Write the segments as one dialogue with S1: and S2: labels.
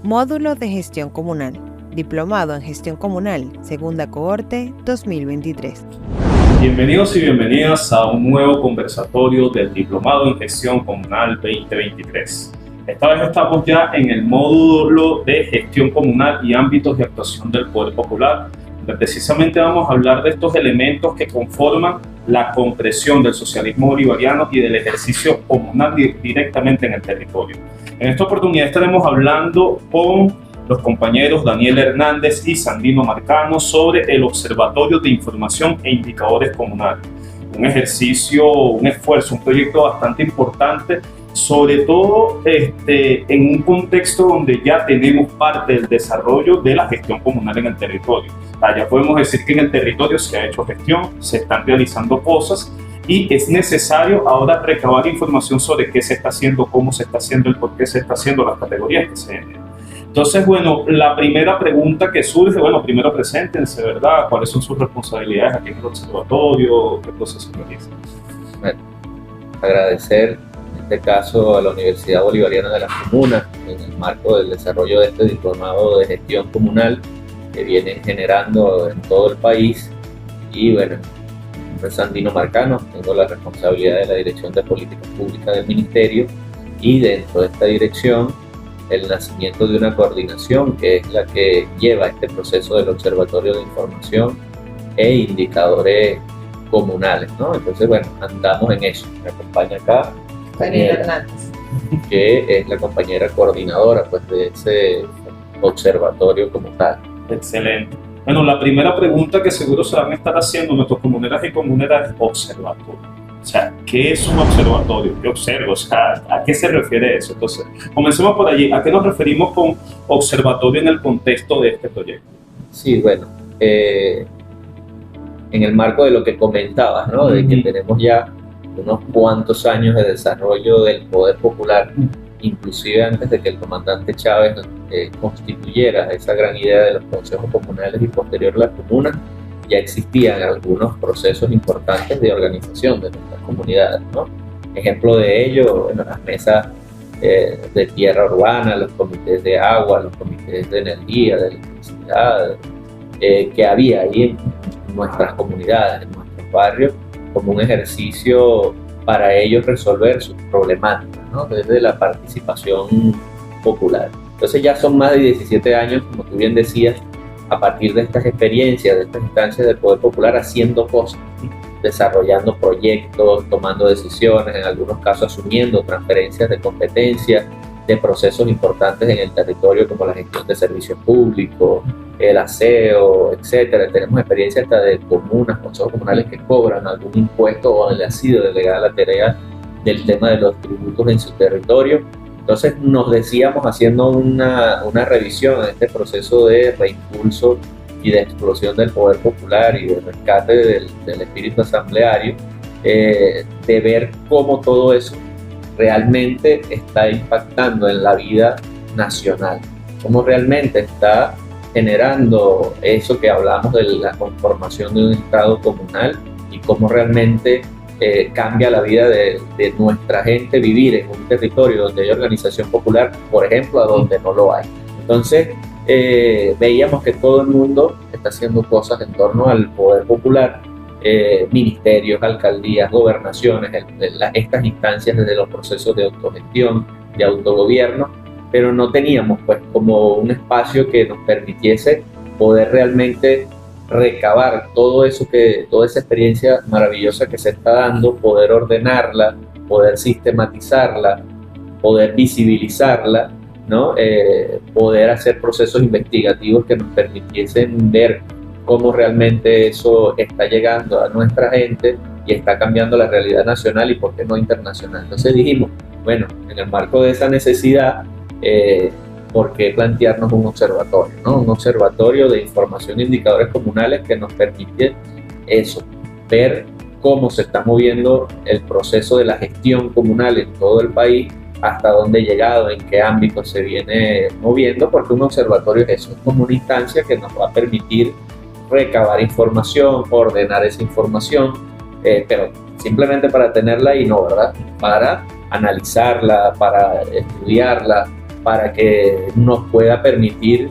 S1: Módulo de Gestión Comunal. Diplomado en Gestión Comunal, segunda cohorte 2023.
S2: Bienvenidos y bienvenidas a un nuevo conversatorio del Diplomado en Gestión Comunal 2023. Esta vez estamos ya en el módulo de Gestión Comunal y ámbitos de actuación del Poder Popular, donde precisamente vamos a hablar de estos elementos que conforman la comprensión del socialismo bolivariano y del ejercicio comunal directamente en el territorio. En esta oportunidad estaremos hablando con los compañeros Daniel Hernández y Sandino Marcano sobre el Observatorio de Información e Indicadores Comunales. Un ejercicio, un esfuerzo, un proyecto bastante importante, sobre todo en un contexto donde ya tenemos parte del desarrollo de la gestión comunal en el territorio. Ya podemos decir que en el territorio se ha hecho gestión, se están realizando cosas y es necesario ahora recabar información sobre qué se está haciendo, cómo se está haciendo, el por qué se está haciendo, las categorías que se generan. Entonces, bueno, la primera pregunta que surge, bueno, primero preséntense, ¿verdad? ¿Cuáles son sus responsabilidades aquí en el observatorio? ¿Qué proceso realizan?
S3: Bueno, agradecer en este caso a la Universidad Bolivariana de las Comunas en el marco del desarrollo de este diplomado de gestión comunal que vienen generando en todo el país. Y bueno, soy Sandino Marcano, tengo la responsabilidad de la Dirección de Políticas Públicas del Ministerio y dentro de esta dirección el nacimiento de una coordinación que es la que lleva este proceso del Observatorio de Información e Indicadores Comunales, ¿no? Entonces, bueno, andamos en eso. Me acompaña acá
S4: Daniel Hernández,
S3: que es la compañera coordinadora pues, de ese observatorio como tal.
S2: Excelente. Bueno, la primera pregunta que seguro se van a estar haciendo nuestros comuneras y comuneras es observatorio. O sea, ¿qué es un observatorio? ¿Qué observo? O sea, ¿a qué se refiere eso? Entonces, comencemos por allí. ¿A qué nos referimos con observatorio en el contexto de este proyecto?
S3: Sí, bueno, en el marco de lo que comentabas, ¿no? De que tenemos ya unos cuantos años de desarrollo del poder popular, inclusive antes de que el comandante Chávez constituyera esa gran idea de los consejos comunales y posterior las comunas, ya existían algunos procesos importantes de organización de nuestras comunidades, ¿no? Ejemplo de ello, bueno, las mesas de tierra urbana, los comités de agua, los comités de energía, de electricidad, que había ahí en nuestras comunidades, en nuestros barrios, como un ejercicio para ellos resolver sus problemáticas, ¿no? Desde la participación popular. Entonces ya son más de 17 años, como tú bien decías, a partir de estas experiencias, de estas instancias del poder popular, haciendo cosas, desarrollando proyectos, tomando decisiones, en algunos casos asumiendo transferencias de competencias, de procesos importantes en el territorio como la gestión de servicios públicos, el aseo, etcétera. Tenemos experiencia hasta de comunas, consejos comunales que cobran algún impuesto o le ha sido delegada la tarea del tema de los tributos en su territorio. Entonces nos decíamos, haciendo una revisión en este proceso de reimpulso y de explosión del poder popular y de rescate del espíritu asambleario, de ver cómo todo eso realmente está impactando en la vida nacional, cómo realmente está generando eso que hablamos de la conformación de un Estado comunal y cómo realmente cambia la vida de nuestra gente vivir en un territorio donde hay organización popular, por ejemplo, a donde no lo hay. Entonces, veíamos que todo el mundo está haciendo cosas en torno al poder popular, ministerios, alcaldías, gobernaciones, estas instancias desde los procesos de autogestión, de autogobierno, pero no teníamos pues como un espacio que nos permitiese poder realmente recabar todo eso toda esa experiencia maravillosa que se está dando, poder ordenarla, poder sistematizarla, poder visibilizarla, ¿no? Poder hacer procesos investigativos que nos permitiesen ver cómo realmente eso está llegando a nuestra gente y está cambiando la realidad nacional y por qué no internacional. Entonces dijimos, bueno, en el marco de esa necesidad, ¿por qué plantearnos un observatorio, ¿no? Un observatorio de información e indicadores comunales que nos permite eso, ver cómo se está moviendo el proceso de la gestión comunal en todo el país, hasta dónde ha llegado, en qué ámbito se viene moviendo, porque un observatorio es eso, es como una instancia que nos va a permitir recabar información, ordenar esa información, pero simplemente para tenerla y no, ¿verdad? Para analizarla, para estudiarla, para que nos pueda permitir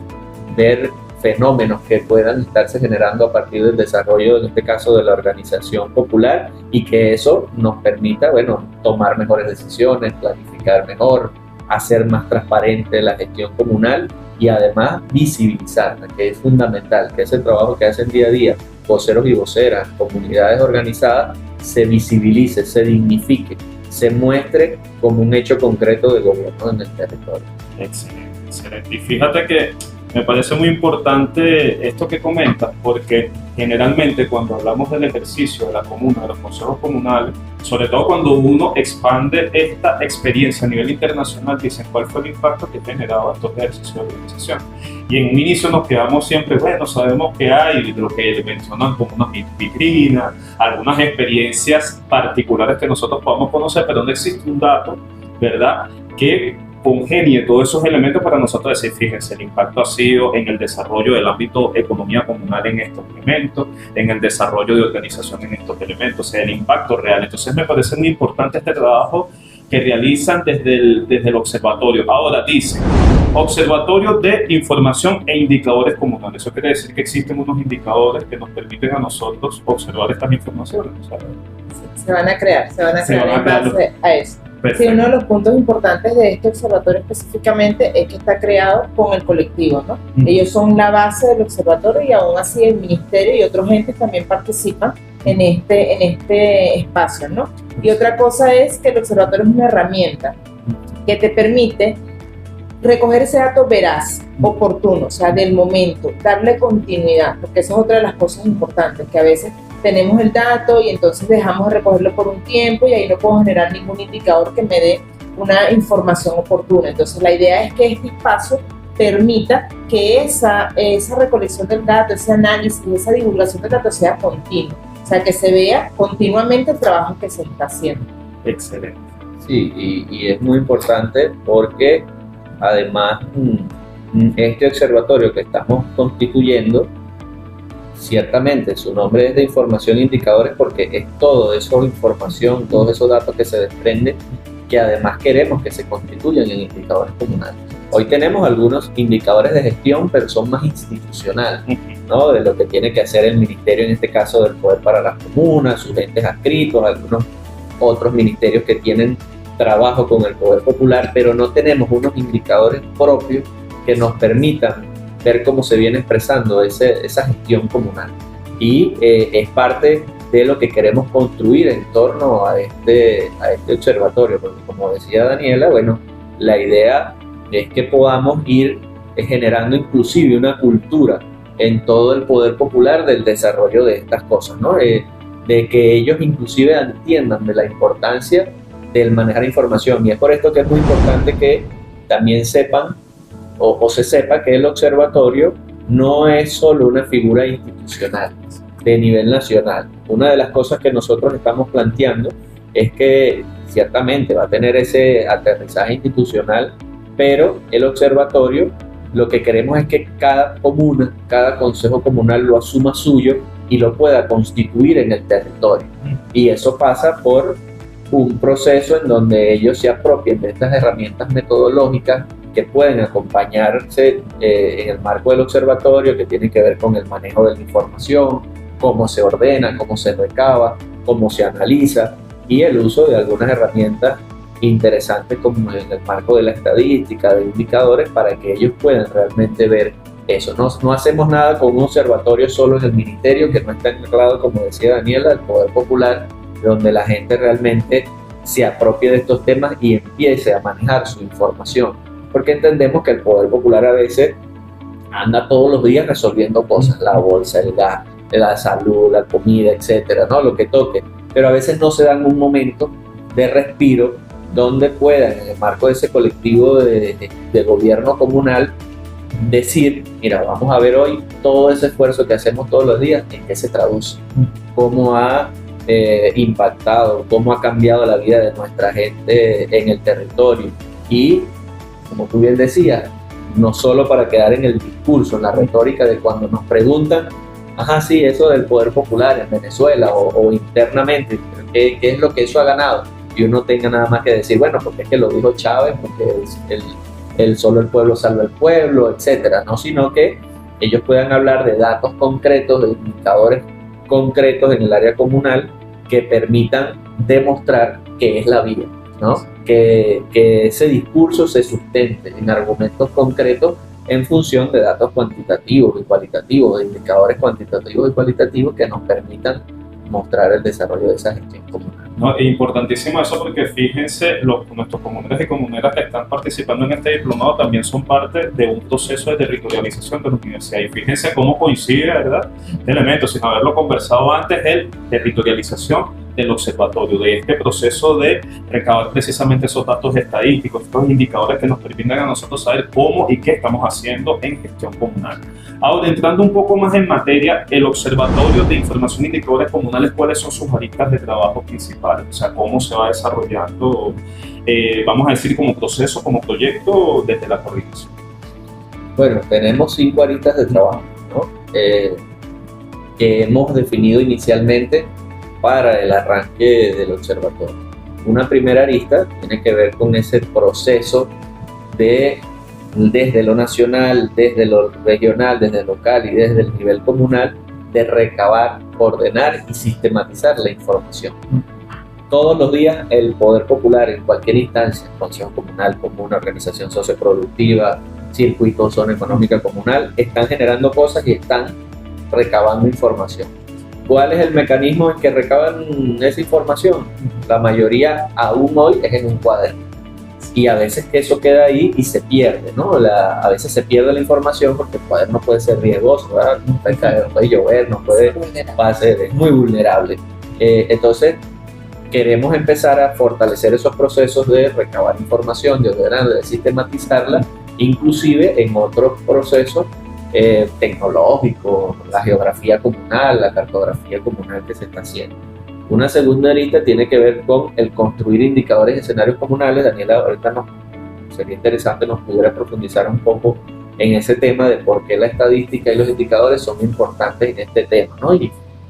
S3: ver fenómenos que puedan estarse generando a partir del desarrollo, en este caso, de la organización popular, y que eso nos permita, bueno, tomar mejores decisiones, planificar mejor, hacer más transparente la gestión comunal y además visibilizarla, que es fundamental, que ese trabajo que hacen día a día voceros y voceras, comunidades organizadas, se visibilice, se dignifique, se muestre como un hecho concreto de gobierno en el territorio.
S2: Excelente, excelente. Y fíjate que me parece muy importante esto que comentas, porque generalmente cuando hablamos del ejercicio de la comuna, de los consejos comunales, sobre todo cuando uno expande esta experiencia a nivel internacional, dicen cuál fue el impacto que ha generado estos ejercicios de organización. Y en un inicio nos quedamos siempre, bueno, sabemos que hay lo que mencionan como unas vitrinas, algunas experiencias particulares que nosotros podamos conocer, pero no existe un dato, ¿verdad?, que congenie todos esos elementos para nosotros decir, fíjense, el impacto ha sido en el desarrollo del ámbito economía comunal en estos elementos, en el desarrollo de organización en estos elementos, o sea, el impacto real. Entonces me parece muy importante este trabajo que realizan desde el observatorio. Ahora dice, observatorio de información e indicadores comunales. Eso quiere decir que existen unos indicadores que nos permiten a nosotros observar estas informaciones, ¿sabes?
S4: Se van a crear en base a eso. Sí, uno de los puntos importantes de este observatorio específicamente es que está creado con el colectivo, ¿no? Ellos son la base del observatorio y aún así el ministerio y otros entes también participan en este espacio, ¿no? Y otra cosa es que el observatorio es una herramienta que te permite recoger ese dato veraz, oportuno, o sea, del momento, darle continuidad, porque esa es otra de las cosas importantes, que a veces tenemos el dato y entonces dejamos de recogerlo por un tiempo y ahí no puedo generar ningún indicador que me dé una información oportuna. Entonces la idea es que este espacio permita que esa recolección del dato, ese análisis, esa divulgación del dato sea continua, o sea, que se vea continuamente el trabajo que se está haciendo.
S2: Excelente.
S3: Sí, y es muy importante porque además este observatorio que estamos constituyendo, ciertamente su nombre es de información e indicadores porque es todo eso información, todos esos datos que se desprenden, que además queremos que se constituyan en indicadores comunales. Hoy tenemos algunos indicadores de gestión, pero son más institucionales, ¿no? De lo que tiene que hacer el ministerio, en este caso del Poder para las Comunas, sus entes adscritos, algunos otros ministerios que tienen trabajo con el Poder Popular, pero no tenemos unos indicadores propios que nos permitan ver cómo se viene expresando esa gestión comunal. Y es parte de lo que queremos construir en torno a este observatorio, porque como decía Daniela, bueno, la idea es que podamos ir generando inclusive una cultura en todo el poder popular del desarrollo de estas cosas, ¿no? De que ellos inclusive entiendan de la importancia del manejar información. Y es por esto que es muy importante que también sepan o se sepa que el observatorio no es solo una figura institucional de nivel nacional. Una de las cosas que nosotros estamos planteando es que ciertamente va a tener ese aterrizaje institucional, pero el observatorio, lo que queremos es que cada comuna, cada consejo comunal lo asuma suyo y lo pueda constituir en el territorio. Y eso pasa por un proceso en donde ellos se apropien de estas herramientas metodológicas que pueden acompañarse en el marco del observatorio, que tienen que ver con el manejo de la información, cómo se ordena, cómo se recaba, cómo se analiza, y el uso de algunas herramientas interesantes como en el marco de la estadística, de indicadores, para que ellos puedan realmente ver eso. No hacemos nada con un observatorio solo en el ministerio, que no está encargado, como decía Daniela, del Poder Popular, donde la gente realmente se apropie de estos temas y empiece a manejar su información, porque entendemos que el Poder Popular a veces anda todos los días resolviendo cosas, la bolsa, el gas, la salud, la comida, etcétera, ¿no? Lo que toque, pero a veces no se dan un momento de respiro donde puedan, en el marco de ese colectivo de gobierno comunal, decir, mira, vamos a ver hoy todo ese esfuerzo que hacemos todos los días, en qué se traduce, cómo ha impactado, cómo ha cambiado la vida de nuestra gente en el territorio. Y como tú bien decías, no solo para quedar en el discurso, en la retórica de cuando nos preguntan, ajá, sí, eso del Poder Popular en Venezuela o internamente, ¿qué es lo que eso ha ganado? Y uno tenga nada más que decir, bueno, porque es que lo dijo Chávez, porque solo el pueblo salva el pueblo, etcétera, ¿no? Sino que ellos puedan hablar de datos concretos, de indicadores concretos en el área comunal que permitan demostrar que es la vía, ¿no? Que ese discurso se sustente en argumentos concretos en función de datos cuantitativos y cualitativos, de indicadores cuantitativos y cualitativos que nos permitan mostrar el desarrollo de esa gestión comunal.
S2: No, es importantísimo eso porque fíjense, nuestros comuneros y comuneras que están participando en este diplomado también son parte de un proceso de territorialización de la universidad. Y fíjense cómo coincide, ¿verdad? Este elemento, sin haberlo conversado antes, es territorialización del observatorio, de este proceso de recabar precisamente esos datos estadísticos, estos indicadores que nos permiten a nosotros saber cómo y qué estamos haciendo en gestión comunal. Ahora, entrando un poco más en materia, el Observatorio de Información e Indicadores Comunales, ¿cuáles son sus aristas de trabajo principales? O sea, ¿cómo se va desarrollando, vamos a decir, como proceso, como proyecto desde la coordinación?
S3: Bueno, tenemos 5 aristas de trabajo, ¿no? Que hemos definido inicialmente para el arranque del observatorio. Una primera arista tiene que ver con ese proceso de, desde lo nacional, desde lo regional, desde lo local y desde el nivel comunal, de recabar, ordenar y sistematizar la información. Todos los días el poder popular en cualquier instancia, consejo comunal, comuna, organización socioproductiva, circuito, zona económica comunal, están generando cosas y están recabando información. ¿Cuál es el mecanismo en que recaban esa información? La mayoría aún hoy es en un cuaderno y a veces que eso queda ahí y se pierde, ¿no? A veces se pierde la información porque el cuaderno puede ser riesgoso, ¿verdad? No puede caer, no puede llover, no puede pasar, es muy vulnerable. Entonces queremos empezar a fortalecer esos procesos de recabar información, de ordenarla, de sistematizarla, inclusive en otros procesos tecnológico, la geografía comunal, la cartografía comunal que se está haciendo. Una segunda arista tiene que ver con el construir indicadores y escenarios comunales. Daniela, ahorita sería interesante nos pudiera profundizar un poco en ese tema de por qué la estadística y los indicadores son importantes en este tema, ¿no?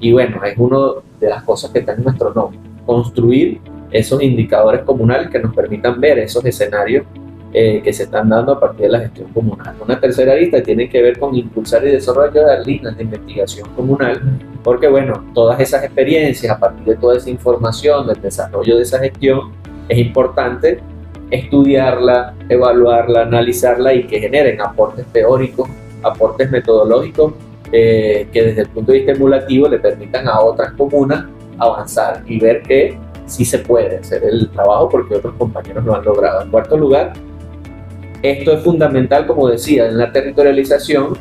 S3: Y bueno, es una de las cosas que está en nuestro nombre, construir esos indicadores comunales que nos permitan ver esos escenarios que se están dando a partir de la gestión comunal. Una tercera arista tiene que ver con impulsar y desarrollar líneas de investigación comunal, porque bueno, todas esas experiencias, a partir de toda esa información del desarrollo de esa gestión, es importante estudiarla, evaluarla, analizarla y que generen aportes teóricos, aportes metodológicos que desde el punto de vista emulativo le permitan a otras comunas avanzar y ver que sí se puede hacer el trabajo porque otros compañeros lo han logrado. En cuarto lugar, esto es fundamental, como decía, en la territorialización,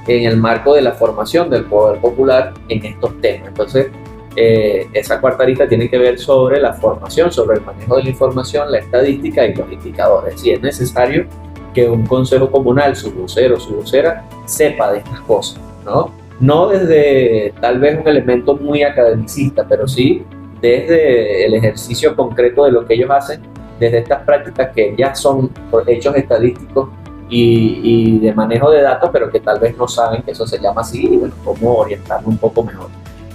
S3: en el marco de la formación del poder popular en estos temas. Entonces, esa cuarta arista tiene que ver sobre la formación, sobre el manejo de la información, la estadística y los indicadores. Y es necesario que un consejo comunal, su vocero, su vocera, sepa de estas cosas, ¿no? No desde tal vez un elemento muy academicista, pero sí desde el ejercicio concreto de lo que ellos hacen, desde estas prácticas que ya son hechos estadísticos y de manejo de datos, pero que tal vez no saben que eso se llama así y bueno, cómo orientarlo un poco mejor.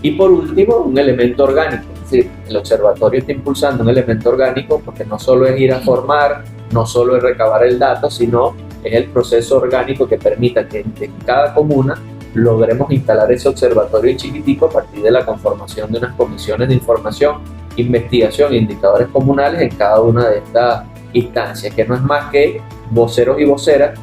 S3: Y por último, un elemento orgánico, es decir, el observatorio está impulsando un elemento orgánico porque no solo es ir a formar, no solo es recabar el dato, sino es el proceso orgánico que permita que en cada comuna logremos instalar ese observatorio chiquitico a partir de la conformación de unas comisiones de información, investigación e indicadores comunales en cada una de estas instancias, que no es más que voceros y voceras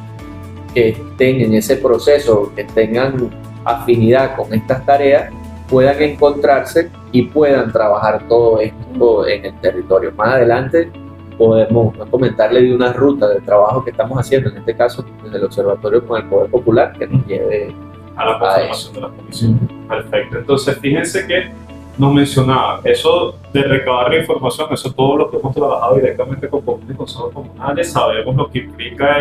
S3: que estén en ese proceso, que tengan afinidad con estas tareas, puedan encontrarse y puedan trabajar todo esto en el territorio. Más adelante podemos comentarle de una ruta de trabajo que estamos haciendo, en este caso desde el Observatorio con el Poder Popular, que nos lleve
S2: a la conformación de la comisión. Perfecto. Entonces, fíjense que nos mencionaba eso de recabar la información, eso todo lo que hemos trabajado directamente con comunes y consejos comunales, sabemos lo que implica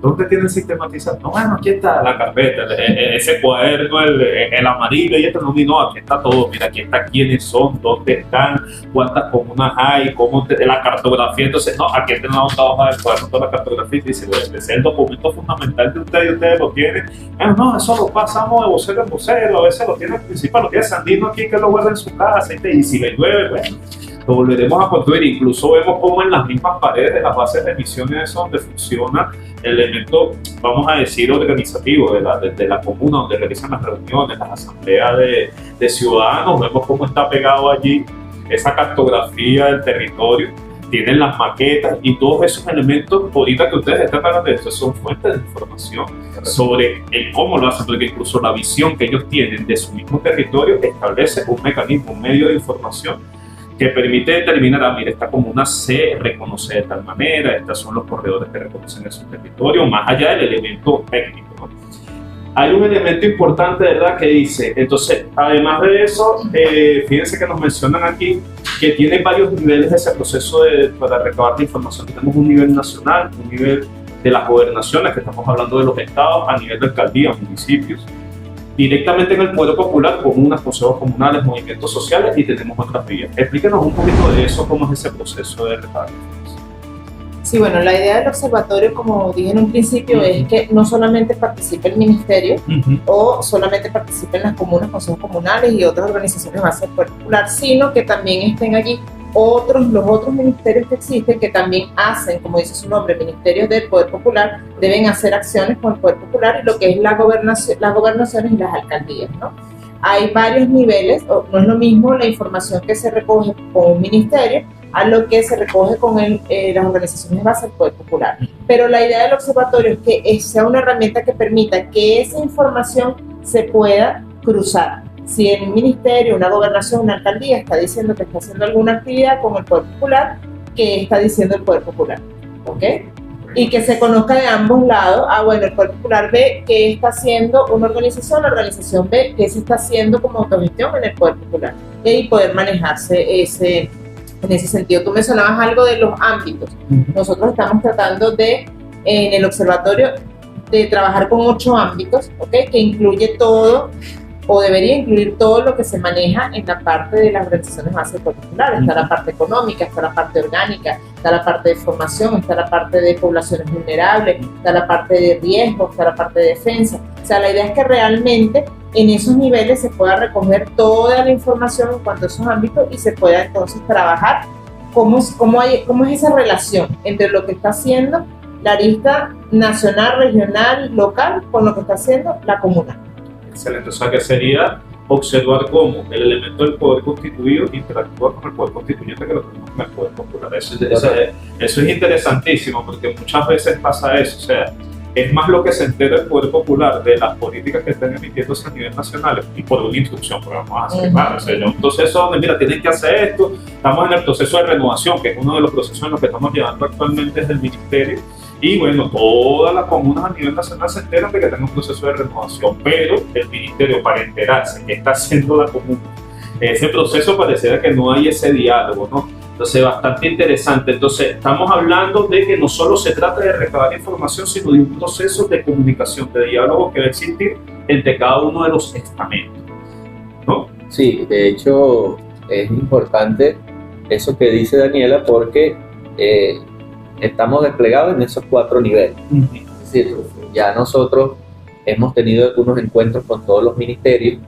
S2: ¿dónde tienen sistematizado? No, bueno, aquí está la carpeta, ese cuaderno, el amarillo y esto, no, aquí está todo, mira, aquí está quiénes son, dónde están, cuántas comunas hay, la cartografía, entonces, no, aquí tenemos una hoja del cuaderno, toda la cartografía, y dice, bueno, ese es el documento fundamental de ustedes, y ustedes lo tienen, no, eso lo pasamos de vocero en vocero, a veces lo tiene el principal, lo tiene Sandino aquí que lo guarda en su casa, y si le llueve, bueno, lo volveremos a construir. Incluso vemos cómo en las mismas paredes de las bases de emisiones es donde funciona el elemento, vamos a decir, organizativo de la comuna, donde realizan las reuniones, las asambleas de ciudadanos. Vemos cómo está pegado allí esa cartografía del territorio, tienen las maquetas y todos esos elementos. Ahorita que ustedes están hablando de esto, son fuentes de información sobre el cómo lo hacen, porque incluso la visión que ellos tienen de su mismo territorio establece un mecanismo, un medio de información que permite determinar, mira, esta comuna se reconoce de tal manera, estos son los corredores que reconocen en su territorio, más allá del elemento técnico, ¿no? Hay un elemento importante, ¿verdad?, que dice, entonces, además de eso, fíjense que nos mencionan aquí que tiene varios niveles de ese proceso para recabar la información. Tenemos un nivel nacional, un nivel de las gobernaciones, que estamos hablando de los estados, a nivel de alcaldías, municipios, directamente en el poder popular, comunas, consejos comunales, movimientos sociales, y tenemos otras vías. Explíquenos un poquito de eso, cómo es ese proceso de recabar información.
S4: Sí, bueno, la idea del observatorio, como dije en un principio, es que no solamente participe el ministerio o solamente participen las comunas, consejos comunales y otras organizaciones base del poder popular, sino que también estén allí los otros ministerios que existen, que también hacen, como dice su nombre, ministerios del poder popular, deben hacer acciones con el poder popular y lo que es las gobernaciones y las alcaldías, ¿no? Hay varios niveles, no es lo mismo la información que se recoge con un ministerio a lo que se recoge con las organizaciones base del poder popular. Pero la idea del observatorio es que sea una herramienta que permita que esa información se pueda cruzar. Si en un ministerio, una gobernación, una alcaldía está diciendo que está haciendo alguna actividad con el poder popular, ¿qué está diciendo el poder popular? ¿Ok? Y que se conozca de ambos lados. Bueno, el poder popular ve qué está haciendo una organización, la organización ve qué se está haciendo como autogestión en el poder popular, y poder manejarse en ese sentido. Tú mencionabas algo de los ámbitos. Nosotros estamos tratando en el observatorio, de trabajar con 8 ámbitos, ¿okay?, que incluye todo, o debería incluir todo lo que se maneja en la parte de las organizaciones base del poder popular. Está la parte económica, está la parte orgánica, está la parte de formación, está la parte de poblaciones vulnerables, está la parte de riesgo, está la parte de defensa. O sea, la idea es que realmente en esos niveles se pueda recoger toda la información en cuanto a esos ámbitos y se pueda entonces trabajar cómo es esa relación entre lo que está haciendo la arista nacional, regional, local, con lo que está haciendo la comuna.
S2: Excelente, o sea que sería observar cómo el elemento del poder constituido interactúa con el poder constituyente, que lo tenemos con el poder popular. Eso es interesantísimo, porque muchas veces pasa eso, o sea, es más lo que se entera el poder popular de las políticas que están emitiéndose a nivel nacional y por una instrucción, porque vamos a hacer o sea, un proceso donde, mira, tienen que hacer esto. Estamos en el proceso de renovación, que es uno de los procesos en los que estamos llevando actualmente desde el ministerio. Y bueno, todas las comunas a nivel nacional se enteran de que tengan un proceso de renovación, pero el ministerio, para enterarse qué está haciendo la comuna, ese proceso pareciera que no hay ese diálogo, ¿no? Entonces, bastante interesante. Entonces, estamos hablando de que no solo se trata de recabar información, sino de un proceso de comunicación, de diálogo que va a existir entre cada uno de los estamentos, ¿no?
S3: Sí, de hecho, es importante eso que dice Daniela, porque estamos desplegados en esos 4 niveles. Es decir, ya nosotros hemos tenido algunos encuentros con todos los ministerios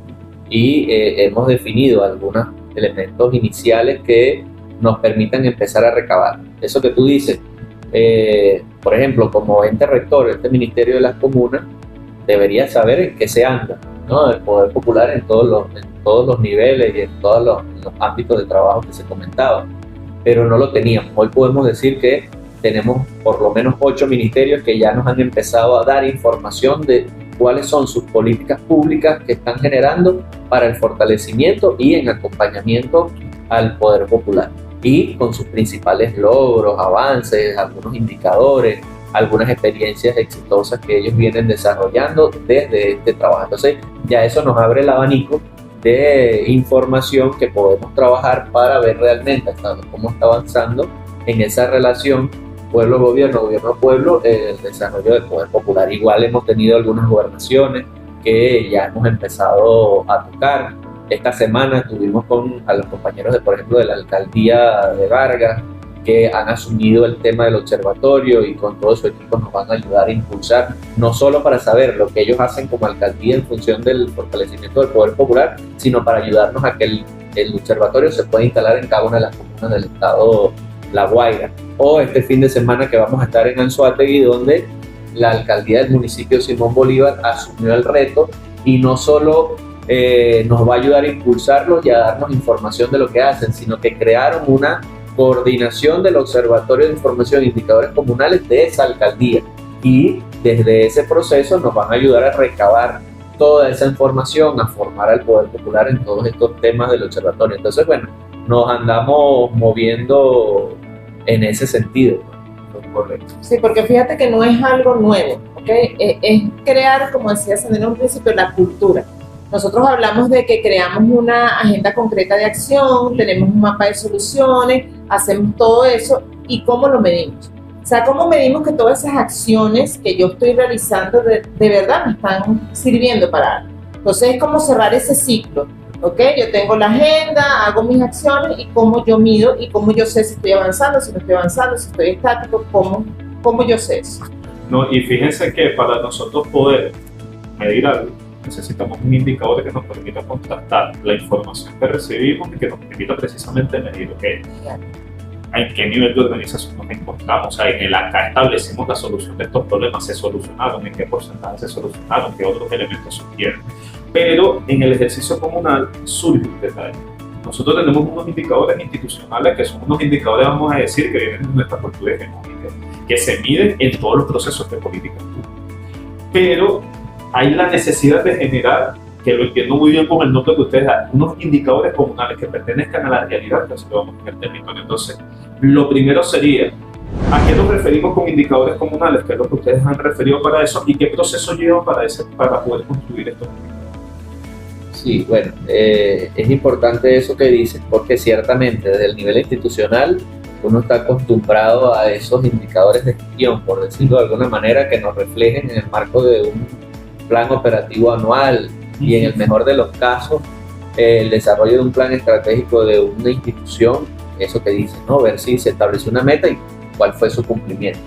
S3: y hemos definido algunos elementos iniciales que nos permitan empezar a recabar. Eso que tú dices, por ejemplo, como ente rector, este Ministerio de las Comunas debería saber en qué se anda, ¿no? El poder popular en todos los niveles y en todos los ámbitos de trabajo que se comentaban, pero no lo teníamos. Hoy podemos decir que tenemos por lo menos 8 ministerios que ya nos han empezado a dar información de cuáles son sus políticas públicas que están generando para el fortalecimiento y en acompañamiento al poder popular, y con sus principales logros, avances, algunos indicadores, algunas experiencias exitosas que ellos vienen desarrollando desde este trabajo. Entonces ya eso nos abre el abanico de información que podemos trabajar para ver realmente hasta cómo está avanzando en esa relación pueblo-gobierno, gobierno-pueblo, el desarrollo del poder popular. Igual hemos tenido algunas gobernaciones que ya hemos empezado a tocar. Esta semana tuvimos a los compañeros, por ejemplo, de la alcaldía de Vargas, que han asumido el tema del observatorio y con todo su equipo nos van a ayudar a impulsar, no solo para saber lo que ellos hacen como alcaldía en función del fortalecimiento del poder popular, sino para ayudarnos a que el observatorio se puede instalar en cada una de las comunas del estado La Guaira, o este fin de semana que vamos a estar en Anzoátegui, donde la alcaldía del municipio Simón Bolívar asumió el reto y no solo nos va a ayudar a impulsarlo y a darnos información de lo que hacen, sino que crearon una coordinación del Observatorio de Información e Indicadores Comunales de esa alcaldía, y desde ese proceso nos van a ayudar a recabar toda esa información, a formar al Poder Popular en todos estos temas del observatorio. Entonces, bueno, nos andamos moviendo en ese sentido. Correcto.
S4: Sí, porque fíjate que no es algo nuevo, ¿ok? Es crear, como decía en un principio, la cultura. Nosotros hablamos de que creamos una agenda concreta de acción, tenemos un mapa de soluciones, hacemos todo eso, ¿y cómo lo medimos? O sea, ¿cómo medimos que todas esas acciones que yo estoy realizando de verdad me están sirviendo para algo? Entonces es como cerrar ese ciclo, ¿ok? Yo tengo la agenda, hago mis acciones y cómo yo mido y cómo yo sé si estoy avanzando, si no estoy avanzando, si estoy estático, cómo yo sé eso.
S2: No, y fíjense que para nosotros poder medir algo, necesitamos un indicador que nos permita contrastar la información que recibimos y que nos permita precisamente medir en qué nivel de organización nos encontramos. O sea, en el acá establecimos la solución de estos problemas, se solucionaron, en qué porcentaje se solucionaron, qué otros elementos surgieron. Pero en el ejercicio comunal surge un detalle. Nosotros tenemos unos indicadores institucionales que son unos indicadores, vamos a decir, que vienen de nuestra cultura hegemónica, que se miden en todos los procesos de política pública. Pero hay la necesidad de generar, que lo entiendo muy bien con el nombre que ustedes dan, unos indicadores comunales que pertenezcan a la realidad que observamos en el territorio. Entonces, lo primero sería, ¿a qué nos referimos con indicadores comunales? ¿Qué es lo que ustedes han referido para eso? ¿Y qué proceso llevan para poder construir estos indicadores?
S3: Sí, bueno, es importante eso que dices, porque ciertamente desde el nivel institucional uno está acostumbrado a esos indicadores de gestión, por decirlo de alguna manera, que nos reflejen en el marco de un plan operativo anual y en el mejor de los casos el desarrollo de un plan estratégico de una institución, eso que dice, ¿no? Ver si se estableció una meta y cuál fue su cumplimiento.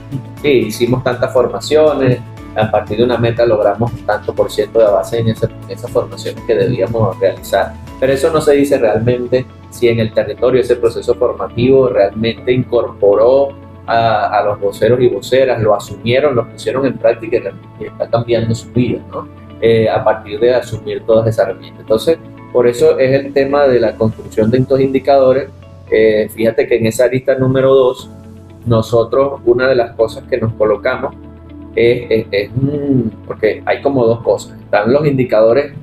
S3: Sí, hicimos tantas formaciones, a partir de una meta logramos tanto por ciento de avance en esas formaciones que debíamos realizar. Pero eso no se dice realmente si en el territorio ese proceso formativo realmente incorporó a los voceros y voceras, lo asumieron, lo pusieron en práctica y está cambiando su vida, ¿no? A partir de asumir todas esas herramientas. Entonces, por eso es el tema de la construcción de estos indicadores. Fíjate que en esa lista número 2, nosotros una de las cosas que nos colocamos porque hay como dos cosas. Están los indicadores,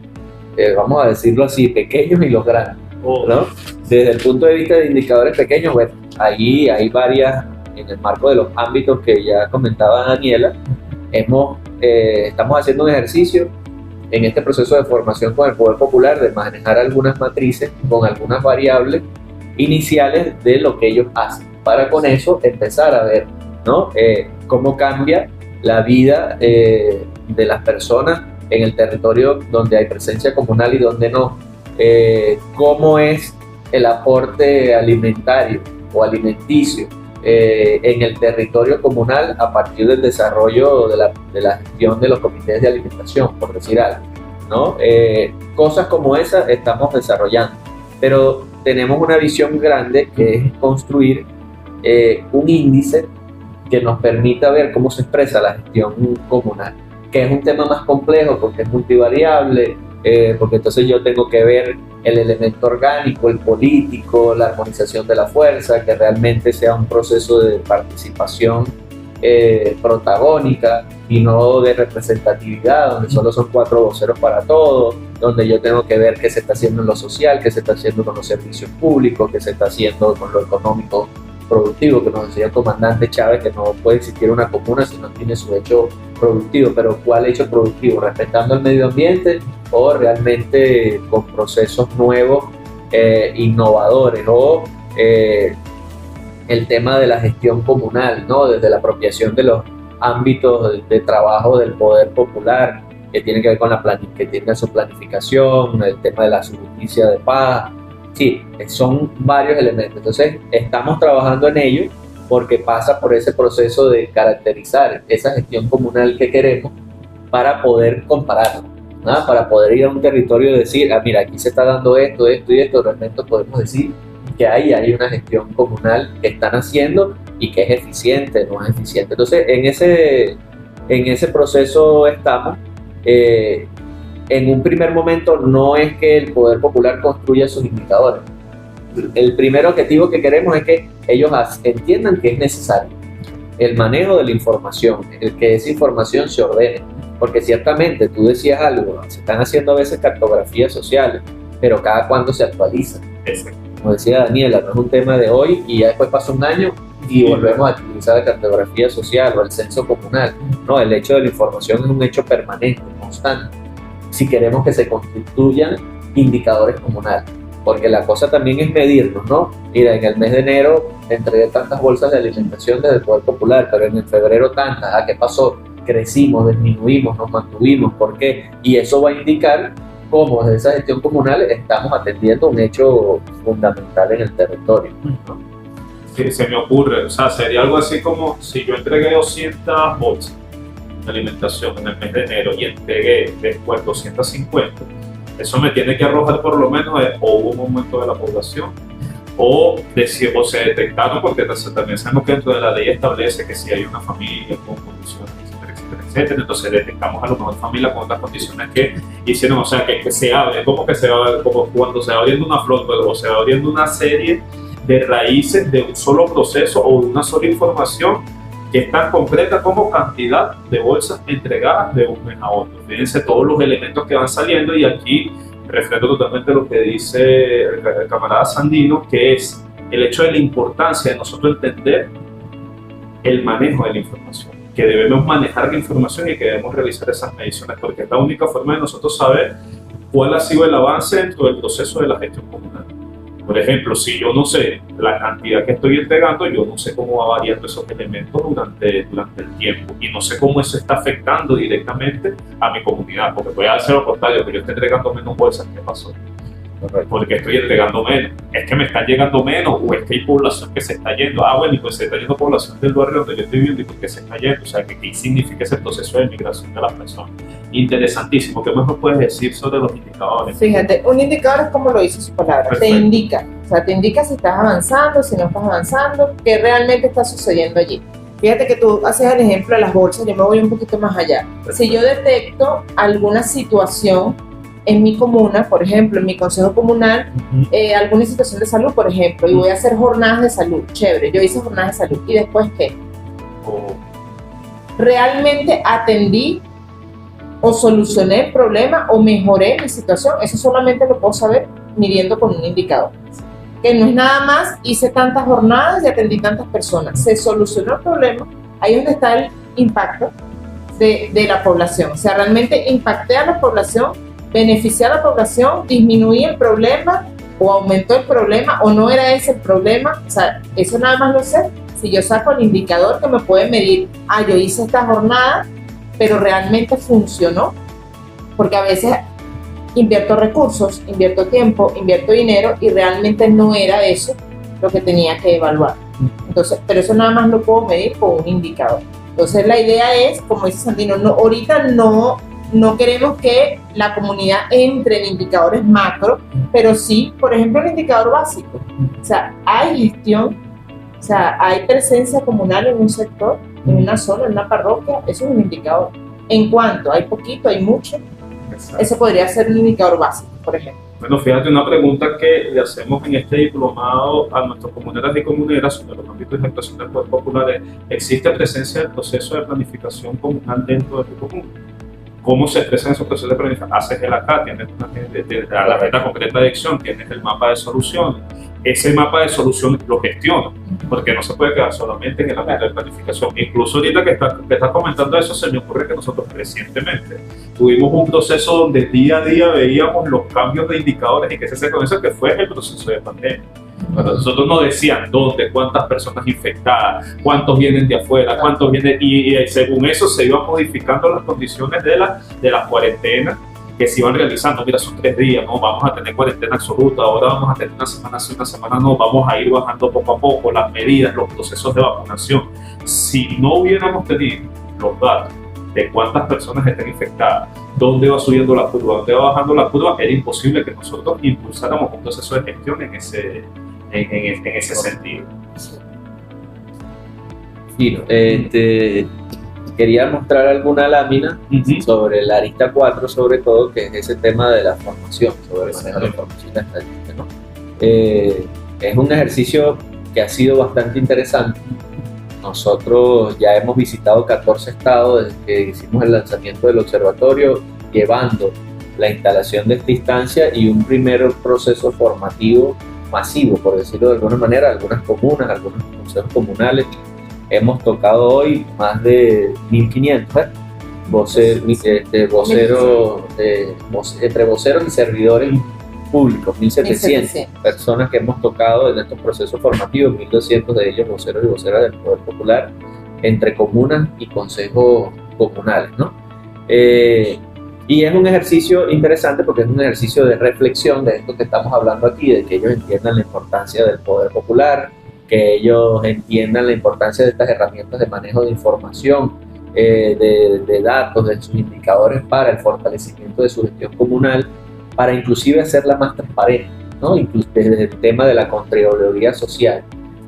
S3: vamos a decirlo así, pequeños y los grandes, ¿no? Desde el punto de vista de indicadores pequeños, bueno, ahí hay varias, en el marco de los ámbitos que ya comentaba Daniela, estamos haciendo un ejercicio en este proceso de formación con el Poder Popular de manejar algunas matrices con algunas variables iniciales de lo que ellos hacen, para con eso empezar a ver, ¿no? Cómo cambia la vida de las personas en el territorio donde hay presencia comunal y donde no, cómo es el aporte alimentario o alimenticio en el territorio comunal a partir del desarrollo de la gestión de los comités de alimentación, por decir algo, ¿no? Cosas como esas estamos desarrollando, pero tenemos una visión grande que es construir un índice que nos permita ver cómo se expresa la gestión comunal, que es un tema más complejo porque es multivariable, porque entonces yo tengo que ver el elemento orgánico, el político, la armonización de la fuerza, que realmente sea un proceso de participación protagónica y no de representatividad, donde solo son 4 voceros para todo, donde yo tengo que ver qué se está haciendo en lo social, qué se está haciendo con los servicios públicos, qué se está haciendo con lo económico productivo, que nos decía el comandante Chávez, que no puede existir una comuna si no tiene su hecho productivo. Pero ¿cuál hecho productivo? ¿Respetando el medio ambiente o realmente con procesos nuevos, innovadores? O el tema de la gestión comunal, ¿no? Desde la apropiación de los ámbitos de trabajo del Poder Popular, que tiene que ver con que tiene su planificación, el tema de la justicia de paz. Sí, son varios elementos. Entonces, estamos trabajando en ello porque pasa por ese proceso de caracterizar esa gestión comunal que queremos para poder compararla. ¿no? Para poder ir a un territorio y decir, mira, aquí se está dando esto, esto y esto, realmente podemos decir que ahí hay una gestión comunal que están haciendo y que es eficiente, no es eficiente. Entonces, en ese proceso estamos. En un primer momento no es que el Poder Popular construya sus indicadores. El primer objetivo que queremos es que ellos entiendan que es necesario el manejo de la información, el que esa información se ordene, porque ciertamente tú decías algo, se están haciendo a veces cartografías sociales, pero cada cuándo se actualizan. Como decía Daniela, no es un tema de hoy y ya después pasa un año y volvemos a utilizar la cartografía social o el censo comunal. No, el hecho de la información es un hecho permanente, constante, si queremos que se constituyan indicadores comunales, porque la cosa también es medirnos, ¿no? Mira, en el mes de enero entregué tantas bolsas de alimentación desde el Poder Popular, pero en el febrero tantas. ¿Qué pasó? Crecimos, disminuimos, nos mantuvimos, ¿por qué? Y eso va a indicar cómo desde esa gestión comunal estamos atendiendo un hecho fundamental en el territorio, ¿no?
S2: Sí, se me ocurre, o sea, sería algo así como si yo entregué 200 bolsas de alimentación en el mes de enero y entregué después 250, eso me tiene que arrojar por lo menos o hubo un aumento de la población o se detectaron, porque también sabemos que dentro de la ley establece que si hay una familia con condiciones, etcétera, entonces detectamos a lo mejor familias con otras condiciones que hicieron, o sea, que se abre, como que se abre, como cuando se va abriendo una flor, o se va abriendo una serie de raíces de un solo proceso o de una sola información que es tan concreta como cantidad de bolsas entregadas de un mes a otro. Fíjense todos los elementos que van saliendo, y aquí reflejo totalmente lo que dice el camarada Sandino, que es el hecho de la importancia de nosotros entender el manejo de la información, que debemos manejar la información y que debemos realizar esas mediciones, porque es la única forma de nosotros saber cuál ha sido el avance dentro del proceso de la gestión comunal. Por ejemplo, si yo no sé la cantidad que estoy entregando, yo no sé cómo va variando esos elementos durante el tiempo, y no sé cómo eso está afectando directamente a mi comunidad, porque puede hacer lo contrario, que yo esté entregando menos bolsas. ¿Qué pasó? Porque estoy entregando menos, es que me están llegando menos, o es que hay población que se está yendo. Bueno, y pues se está yendo población del barrio donde yo estoy viviendo, y por qué se está yendo, o sea, ¿qué significa ese proceso de migración de las personas? Interesantísimo. ¿Qué más me puedes decir sobre los indicadores?
S4: Fíjate, un indicador es como lo dice su palabra. Perfecto. Te indica, o sea, te indica si estás avanzando, si no estás avanzando, qué realmente está sucediendo allí. Fíjate que tú haces el ejemplo de las bolsas, yo me voy un poquito más allá. Perfecto. Si yo detecto alguna situación en mi comuna, por ejemplo, en mi consejo comunal, alguna situación de salud, por ejemplo, y voy a hacer jornadas de salud, chévere, yo hice jornadas de salud, ¿y después qué? ¿Realmente atendí o solucioné el problema o mejoré mi situación? Eso solamente lo puedo saber midiendo con un indicador, que no es nada más hice tantas jornadas y atendí tantas personas, se solucionó el problema. Ahí es donde está el impacto de la población, o sea, realmente impacté a la población, beneficié a la población, disminuí el problema o aumentó el problema, o no era ese el problema. O sea, eso nada más lo sé si yo saco el indicador que me puede medir, yo hice esta jornada, pero realmente funcionó, porque a veces invierto recursos, invierto tiempo, invierto dinero, y realmente no era eso lo que tenía que evaluar. Entonces, pero eso nada más lo puedo medir con un indicador. Entonces la idea es, como dice Sandino, ahorita no queremos que la comunidad entre en indicadores macro, pero sí, por ejemplo, el indicador básico. O sea, hay gestión, o sea, hay presencia comunal en un sector, en una zona, en una parroquia, eso es un indicador. En cuanto hay poquito, hay mucho, exacto, eso podría ser un indicador básico, por ejemplo.
S2: Bueno, fíjate, una pregunta que le hacemos en este diplomado a nuestros comuneras y comuneras sobre los ámbitos de actuación del Poder Popular: ¿existe presencia del proceso de planificación comunal dentro de tu comuna? ¿Cómo se expresan esos procesos de planificación? Haces el acá, tienes la regla concreta de acción, tienes el mapa de soluciones. Ese mapa de soluciones lo gestiona, porque no se puede quedar solamente en el ámbito de planificación. Incluso ahorita que estás comentando eso, se me ocurre que nosotros recientemente tuvimos un proceso donde día a día veíamos los cambios de indicadores y que se hace con eso, que fue el proceso de pandemia. Cuando nosotros nos decían dónde, cuántas personas infectadas, cuántos vienen de afuera, cuántos vienen, y según eso se iban modificando las condiciones de las cuarentenas que se iban realizando. Mira, son 3 días, no vamos a tener cuarentena absoluta, ahora vamos a tener una semana sí, una semana no, vamos a ir bajando poco a poco las medidas, los procesos de vacunación. Si no hubiéramos tenido los datos de cuántas personas estén infectadas, dónde va subiendo la curva, dónde va bajando la curva, era imposible que nosotros impulsáramos un proceso de gestión en ese sentido.
S3: Quería mostrar alguna lámina sobre la arista 4, sobre todo, que es ese tema de la formación, sobre el manejo de la información y la estadística, ¿no? Es un ejercicio que ha sido bastante interesante. Nosotros ya hemos visitado 14 estados desde que hicimos el lanzamiento del observatorio, llevando la instalación de esta instancia y un primer proceso formativo masivo, por decirlo de alguna manera, algunas comunas, algunos consejos comunales. Hemos tocado hoy más de 1.500 entre voceros y servidores públicos, 1.700 personas que hemos tocado en estos procesos formativos, 1.200 de ellos voceros y voceras del Poder Popular, entre comunas y consejos comunales, ¿no? Y es un ejercicio interesante porque es un ejercicio de reflexión de esto que estamos hablando aquí, de que ellos entiendan la importancia del Poder Popular, que ellos entiendan la importancia de estas herramientas de manejo de información, de datos, de sus indicadores para el fortalecimiento de su gestión comunal, para inclusive hacerla más transparente, ¿no? Incluso desde el tema de la Contraloría Social.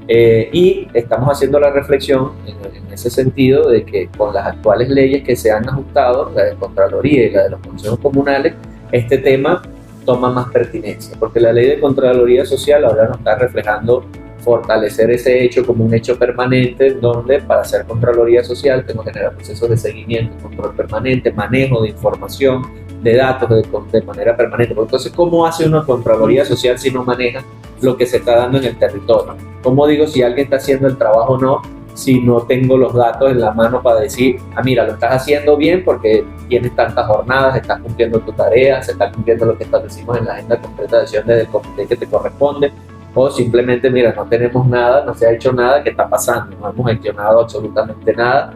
S3: Y estamos haciendo la reflexión en ese sentido de que con las actuales leyes que se han ajustado, la de Contraloría y la de los consejos comunales, este tema toma más pertinencia, porque la ley de Contraloría Social ahora nos está reflejando fortalecer ese hecho como un hecho permanente, donde para hacer Contraloría Social tengo que generar procesos de seguimiento, control permanente, manejo de información, de datos de manera permanente. Entonces, ¿cómo hace una Contraloría Social si no maneja lo que se está dando en el territorio? ¿Cómo digo si alguien está haciendo el trabajo o no, si no tengo los datos en la mano para decir, mira, lo estás haciendo bien porque tienes tantas jornadas, estás cumpliendo tu tarea, se está cumpliendo lo que establecimos en la agenda concreta de acción del comité que te corresponde? O simplemente, mira, no tenemos nada, no se ha hecho nada, ¿qué está pasando? No hemos gestionado absolutamente nada,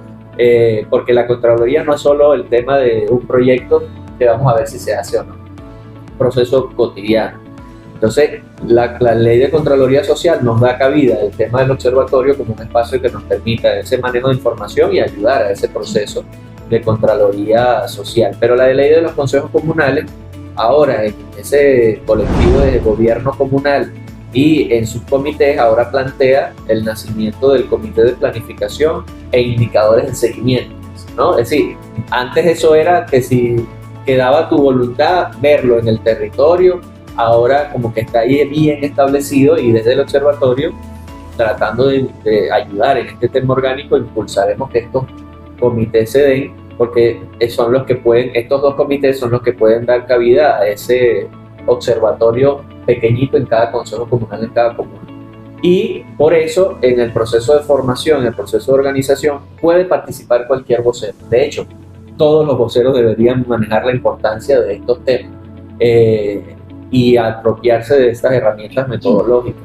S3: porque la Contraloría no es solo el tema de un proyecto que vamos a ver si se hace o no, un proceso cotidiano. Entonces, la ley de Contraloría Social nos da cabida el tema del observatorio como un espacio que nos permita ese manejo de información y ayudar a ese proceso de Contraloría Social. Pero la ley de los consejos comunales, ahora en ese colectivo de gobierno comunal y en sus comités, ahora plantea el nacimiento del comité de planificación e indicadores de seguimiento, ¿no? Es decir, antes eso era que si quedaba tu voluntad verlo en el territorio, ahora como que está ahí bien establecido, y desde el observatorio, tratando de ayudar en este tema orgánico, impulsaremos que estos comités se den, porque son los que pueden, estos dos comités son los que pueden dar cabida a ese observatorio pequeñito en cada consejo comunal, en cada comuna. Y por eso, en el proceso de formación, en el proceso de organización, puede participar cualquier vocero. De hecho, todos los voceros deberían manejar la importancia de estos temas y apropiarse de estas herramientas metodológicas.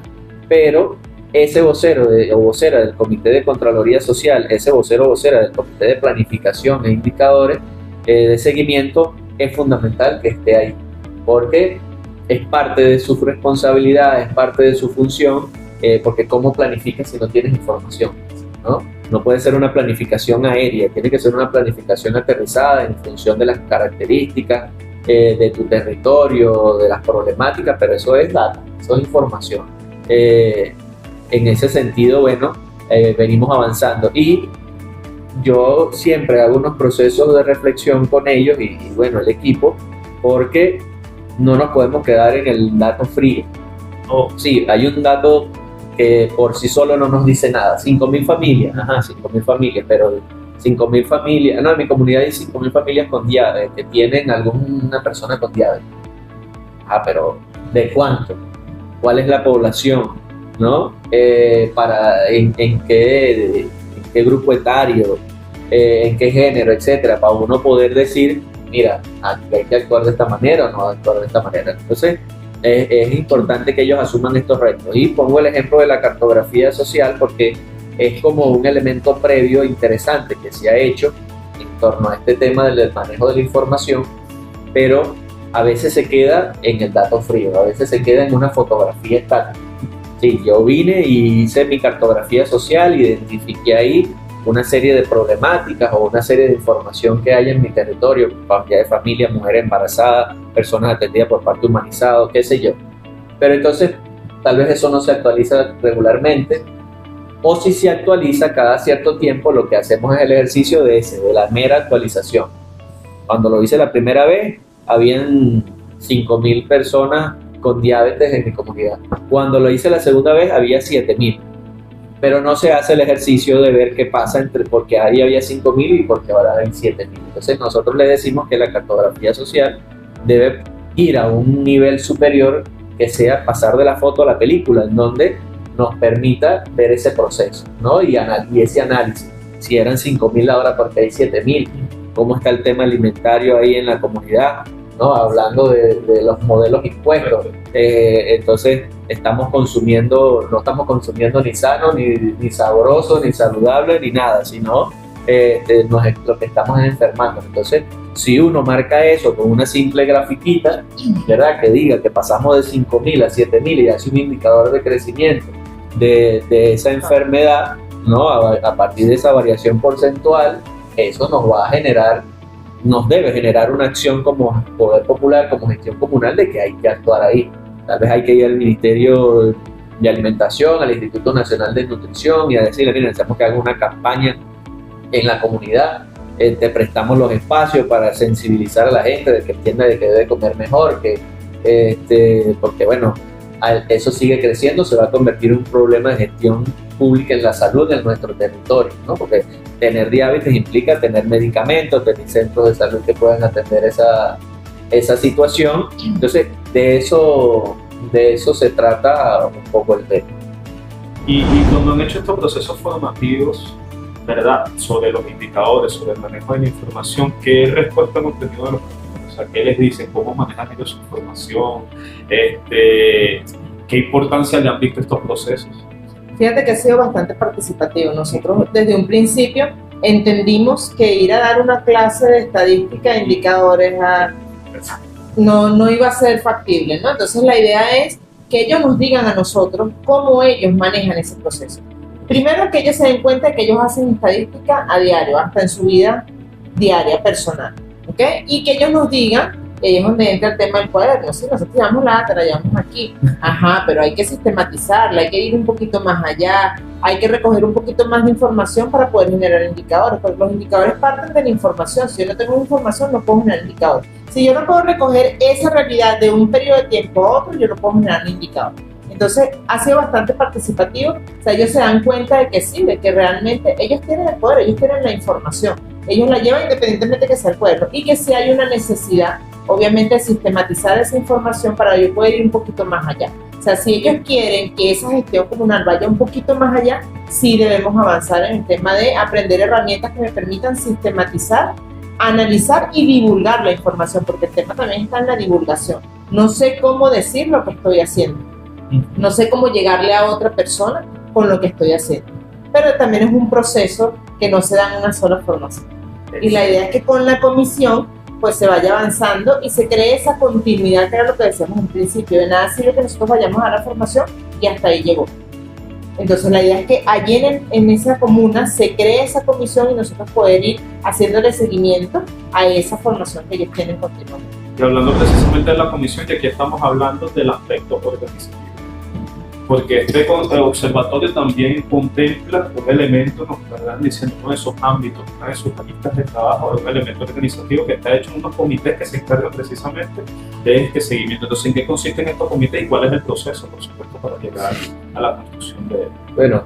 S3: Pero ese vocero o vocera del Comité de Contraloría Social, ese vocero o vocera del Comité de Planificación e Indicadores de Seguimiento, es fundamental que esté ahí, porque es parte de su responsabilidad, es parte de su función, porque ¿cómo planificas si no tienes información? No puede ser una planificación aérea, tiene que ser una planificación aterrizada en función de las características de tu territorio, de las problemáticas, pero eso es data, eso es información. En ese sentido, bueno, venimos avanzando, y yo siempre hago unos procesos de reflexión con ellos y bueno, el equipo, porque no nos podemos quedar en el dato frío. Sí, hay un dato que por sí solo no nos dice nada. 5.000 familias, 5.000 familias, pero 5.000 familias, no, en mi comunidad hay 5.000 familias con diabetes, que tienen alguna persona con diabetes. Pero ¿de cuánto? ¿Cuál es la población? ¿No? ¿En qué grupo etario? ¿En qué género? Etcétera, para uno poder decir, mira, hay que actuar de esta manera o no actuar de esta manera. Entonces, es importante que ellos asuman estos retos. Y pongo el ejemplo de la cartografía social porque es como un elemento previo interesante que se ha hecho en torno a este tema del manejo de la información, pero a veces se queda en el dato frío, a veces se queda en una fotografía estática. Sí, yo vine y hice mi cartografía social, identifiqué ahí una serie de problemáticas o una serie de información que hay en mi territorio, cantidad de familias, mujeres embarazadas, personas atendidas por parto humanizado, qué sé yo. Pero entonces tal vez eso no se actualiza regularmente, o si se actualiza cada cierto tiempo, lo que hacemos es el ejercicio de la mera actualización. Cuando lo hice la primera vez, habían 5.000 personas con diabetes en mi comunidad. Cuando lo hice la segunda vez, había 7.000. Pero no se hace el ejercicio de ver qué pasa entre porque ahí había 5.000 y porque ahora hay 7.000. Entonces nosotros le decimos que la cartografía social debe ir a un nivel superior, que sea pasar de la foto a la película, en donde nos permita ver ese proceso, ¿no? Y ese análisis. Si eran 5.000 ahora, porque hay 7.000. ¿Cómo está el tema alimentario ahí en la comunidad? ¿No? Hablando de los modelos impuestos. Entonces no estamos consumiendo ni sano, ni sabroso, ni saludable, ni nada, sino lo que estamos es enfermando. Entonces, si uno marca eso con una simple grafiquita, ¿verdad? Que diga que pasamos de 5.000 a 7.000 y hace un indicador de crecimiento de esa enfermedad, ¿no? A partir de esa variación porcentual, eso nos debe generar una acción como poder popular, como gestión comunal, de que hay que actuar ahí. Tal vez hay que ir al Ministerio de Alimentación, al Instituto Nacional de Nutrición y a decirle, miren, necesitamos que hagan una campaña en la comunidad, te prestamos los espacios para sensibilizar a la gente de que entienda de que debe comer mejor, porque bueno, eso sigue creciendo, se va a convertir en un problema de gestión pública en la salud en nuestro territorio, ¿no? Porque tener diabetes implica tener medicamentos, tener centros de salud que puedan atender esa situación. Entonces, de eso se trata un poco el tema.
S2: Y cuando han hecho estos procesos formativos, ¿verdad?, sobre los indicadores, sobre el manejo de la información, ¿qué respuesta han obtenido de los profesores? O sea, ¿qué les dicen? ¿Cómo manejan ellos su información? ¿Qué importancia le han visto estos procesos?
S4: Fíjate que ha sido bastante participativo. Nosotros desde un principio entendimos que ir a dar una clase de estadística e indicadores no iba a ser factible, ¿no? Entonces la idea es que ellos nos digan a nosotros cómo ellos manejan ese proceso. Primero, que ellos se den cuenta de que ellos hacen estadística a diario, hasta en su vida diaria, personal, ¿ok? Y que ellos nos digan, ahí es donde entra el tema del cuaderno. Sí, nosotros llevamos la data, la llevamos aquí, ajá, pero hay que sistematizarla, hay que ir un poquito más allá, hay que recoger un poquito más de información para poder generar indicadores, porque los indicadores parten de la información. Si yo no tengo información, no puedo generar indicadores. Si yo no puedo recoger esa realidad de un periodo de tiempo a otro, yo no puedo generar un indicador. Entonces, ha sido bastante participativo. O sea, ellos se dan cuenta de que sí, de que realmente ellos tienen el poder, ellos tienen la información, ellos la llevan independientemente de que sea el cuaderno, y que sí hay una necesidad, obviamente, de sistematizar esa información para yo poder ir un poquito más allá. O sea, si ellos quieren que esa gestión comunal vaya un poquito más allá, sí debemos avanzar en el tema de aprender herramientas que me permitan sistematizar, analizar y divulgar la información, porque el tema también está en la divulgación. No sé cómo decir lo que estoy haciendo, no sé cómo llegarle a otra persona con lo que estoy haciendo, pero también es un proceso que no se da en una sola formación. Y la idea es que con la comisión pues se vaya avanzando y se cree esa continuidad, que era lo que decíamos en principio. De nada sirve que nosotros vayamos a la formación y hasta ahí llegó. Entonces la idea es que allí en esa comuna se cree esa comisión y nosotros poder ir haciéndole seguimiento a esa formación que ellos tienen continuamente.
S2: Y hablando precisamente de la comisión, y aquí estamos hablando del aspecto organizativo, porque este observatorio también contempla un elemento, nos están diciendo, uno de esos ámbitos, una de sus listas de trabajo, un elemento organizativo que está hecho en unos comités que se encargan precisamente de este seguimiento. Entonces, ¿en qué consisten estos comités y cuál es el proceso, por supuesto, para llegar a la construcción de él?
S3: Bueno,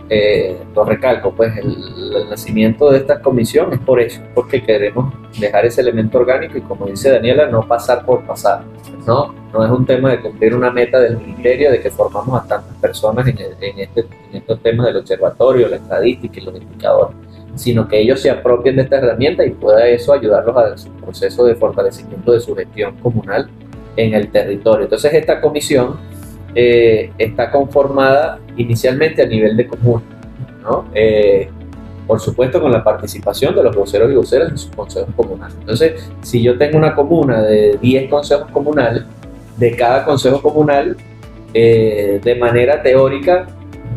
S3: lo recalco, pues el nacimiento de esta comisión es por eso, porque queremos dejar ese elemento orgánico y, como dice Daniela, no pasar por pasar, ¿no? No es un tema de cumplir una meta del ministerio de que formamos a tantas personas en estos temas del observatorio, la estadística y los indicadores, sino que ellos se apropien de esta herramienta y pueda eso ayudarlos a su proceso de fortalecimiento de su gestión comunal en el territorio. Entonces, esta comisión está conformada inicialmente a nivel de comuna, ¿no? Por supuesto, con la participación de los voceros y voceras en sus consejos comunales. Entonces, si yo tengo una comuna de 10 consejos comunales, de cada consejo comunal, de manera teórica,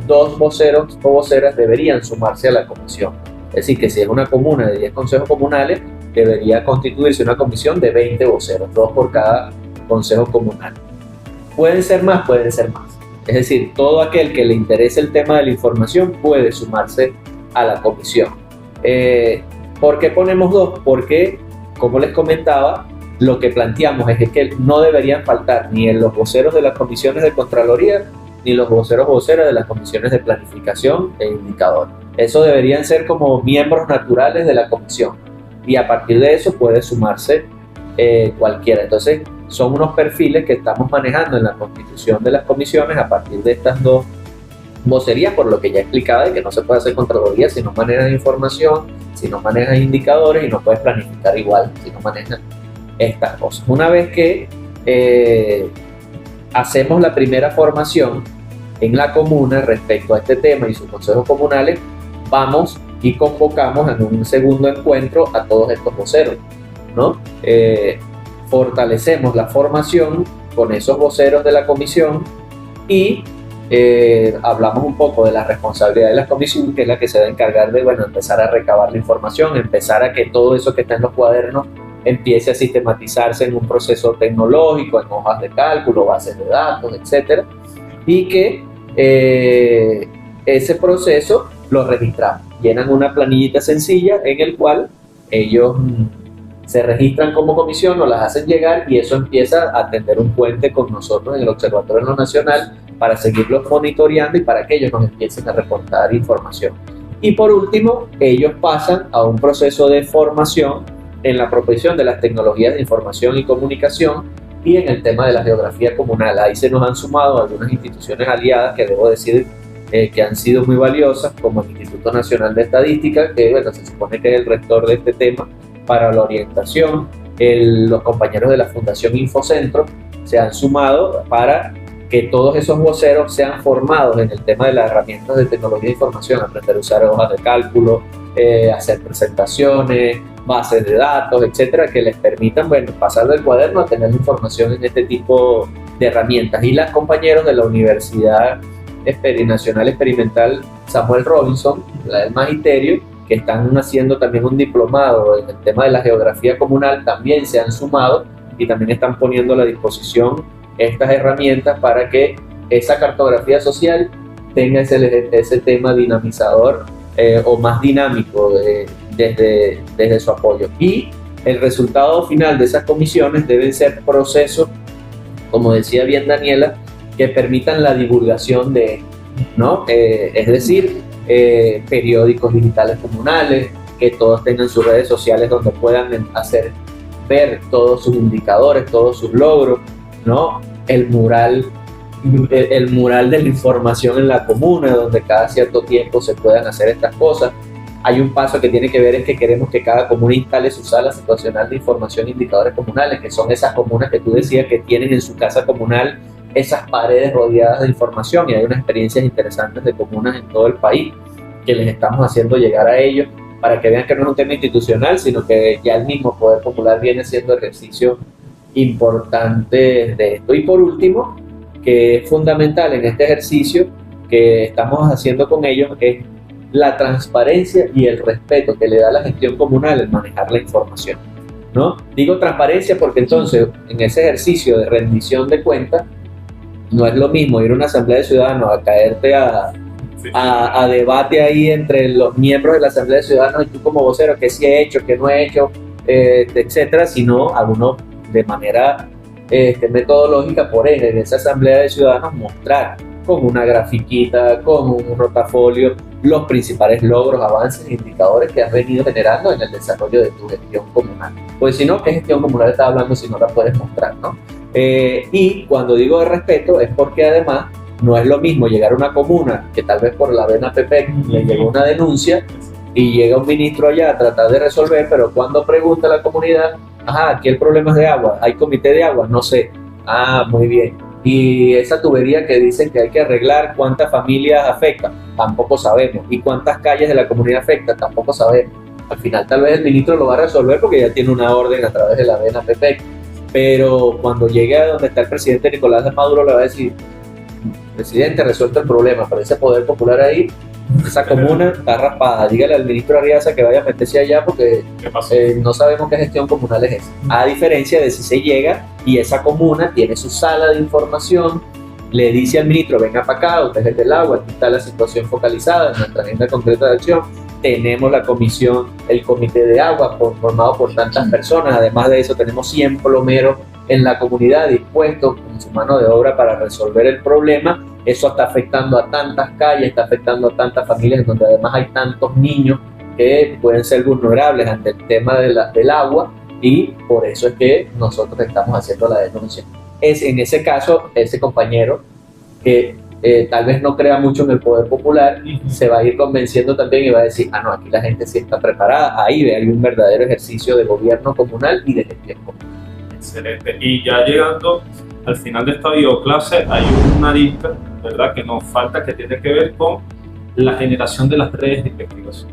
S3: 2 voceros o voceras deberían sumarse a la comisión. Es decir, que si es una comuna de 10 consejos comunales, debería constituirse una comisión de 20 voceros, 2 por cada consejo comunal. Pueden ser más, pueden ser más. Es decir, todo aquel que le interese el tema de la información puede sumarse a la comisión. ¿Por qué ponemos 2? Porque, como les comentaba, lo que planteamos es que no deberían faltar ni los voceros de las comisiones de Contraloría, ni los voceras de las comisiones de planificación e indicador. Eso deberían ser como miembros naturales de la comisión, y a partir de eso puede sumarse cualquiera. Entonces, son unos perfiles que estamos manejando en la constitución de las comisiones a partir de estas 2 vocerías, por lo que ya explicaba, de que no se puede hacer Contraloría si no manejas información, si no manejas indicadores, y no puedes planificar igual si no manejas estas cosas. Una vez que hacemos la primera formación en la comuna respecto a este tema y sus consejos comunales, vamos y convocamos en un segundo encuentro a todos estos voceros, ¿no? Fortalecemos la formación con esos voceros de la comisión y hablamos un poco de la responsabilidad de la comisión, que es la que se va a encargar de, bueno, empezar a recabar la información, empezar a que todo eso que está en los cuadernos empiece a sistematizarse en un proceso tecnológico, en hojas de cálculo, bases de datos, etcétera, y que ese proceso lo registramos. Llenan una planillita sencilla en el cual ellos se registran como comisión, nos las hacen llegar, y eso empieza a tender un puente con nosotros en el Observatorio en lo Nacional para seguirlos monitoreando y para que ellos nos empiecen a reportar información. Y por último, ellos pasan a un proceso de formación en la proposición de las tecnologías de información y comunicación y en el tema de la geografía comunal. Ahí se nos han sumado algunas instituciones aliadas que debo decir que han sido muy valiosas, como el Instituto Nacional de Estadística, que bueno, se supone que es el rector de este tema para la orientación. Los compañeros de la Fundación Infocentro se han sumado para que todos esos voceros sean formados en el tema de las herramientas de tecnología de información, aprender a usar hojas de cálculo, hacer presentaciones, bases de datos, etcétera, que les permitan, bueno, pasar del cuaderno a tener información en este tipo de herramientas. Y los compañeros de la Universidad Nacional Experimental Samuel Robinson, la del Magisterio, que están haciendo también un diplomado en el tema de la geografía comunal, también se han sumado y también están poniendo a la disposición estas herramientas para que esa cartografía social tenga ese tema dinamizador o más dinámico desde su apoyo. Y el resultado final de esas comisiones deben ser procesos, como decía bien Daniela, que permitan la divulgación de esto, ¿no? Es decir, periódicos digitales comunales, que todos tengan sus redes sociales donde puedan hacer ver todos sus indicadores, todos sus logros, ¿no? El mural de la información en la comuna, donde cada cierto tiempo se puedan hacer estas cosas. Hay un paso que tiene que ver, es que queremos que cada comuna instale su sala situacional de información e indicadores comunales, que son esas comunas que tú decías que tienen en su casa comunal esas paredes rodeadas de información, y hay unas experiencias interesantes de comunas en todo el país que les estamos haciendo llegar a ellos para que vean que no es un tema institucional, sino que ya el mismo Poder Popular viene haciendo ejercicio importante de esto. Y por último, que es fundamental en este ejercicio que estamos haciendo con ellos, es la transparencia y el respeto que le da la gestión comunal el manejar la información, ¿no? Digo transparencia porque entonces en ese ejercicio de rendición de cuentas no es lo mismo ir a una asamblea de ciudadanos a caerte a debate ahí entre los miembros de la asamblea de ciudadanos y tú como vocero, que sí he hecho, que no he hecho, etcétera, sino a uno de manera metodológica, por ende, en esa asamblea de ciudadanos mostrar con una grafiquita, con un rotafolio, los principales logros, avances e indicadores que has venido generando en el desarrollo de tu gestión comunal. Pues si no, ¿qué gestión comunal estás hablando si no la puedes mostrar, no? Y cuando digo de respeto es porque además no es lo mismo llegar a una comuna que tal vez por la BNPP le llegó una denuncia y llega un ministro allá a tratar de resolver, pero cuando pregunta a la comunidad, ajá, aquí el problema es de agua, ¿hay comité de agua? No sé. Ah, muy bien. Y esa tubería que dicen que hay que arreglar, ¿cuántas familias afecta? Tampoco sabemos. ¿Y cuántas calles de la comunidad afecta? Tampoco sabemos. Al final tal vez el ministro lo va a resolver porque ya tiene una orden a través de la BNPP. Pero cuando llegue a donde está el presidente Nicolás de Maduro le va a decir, presidente, resuelto el problema, pero ese poder popular ahí, esa comuna está raspada. Dígale al ministro Arriaza que vaya a meterse allá porque no sabemos qué gestión comunal es esa. A diferencia de si se llega y esa comuna tiene su sala de información, le dice al ministro, venga para acá, usted es el del agua, aquí está la situación focalizada en nuestra agenda concreta de acción, tenemos la comisión, el comité de agua formado por tantas personas, además de eso tenemos 100 plomeros en la comunidad dispuestos con su mano de obra para resolver el problema. Eso está afectando a tantas calles, está afectando a tantas familias, donde además hay tantos niños que pueden ser vulnerables ante el tema del agua, y por eso es que nosotros estamos haciendo la denuncia. Es en ese caso, ese compañero que tal vez no crea mucho en el poder popular, se va a ir convenciendo también y va a decir, no, aquí la gente sí está preparada, ahí hay un verdadero ejercicio de gobierno comunal y de gestión comunal.
S2: Excelente. Y ya llegando al final de esta videoclase, hay una lista, ¿verdad?, que nos falta, que tiene que ver con la generación de las redes de investigación.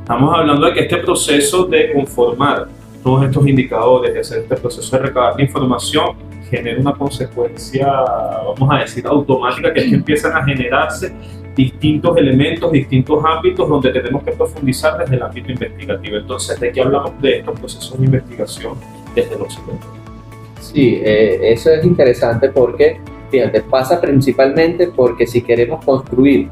S2: Estamos hablando de que este proceso de conformar todos estos indicadores, de hacer este proceso de recabar la información, genera una consecuencia, vamos a decir, automática, que es que empiezan a generarse distintos elementos, distintos ámbitos donde tenemos que profundizar desde el ámbito investigativo. Entonces, ¿de qué hablamos de estos procesos de investigación desde los observatorios?
S3: Sí, eso es interesante porque, fíjate, pasa principalmente porque si queremos construir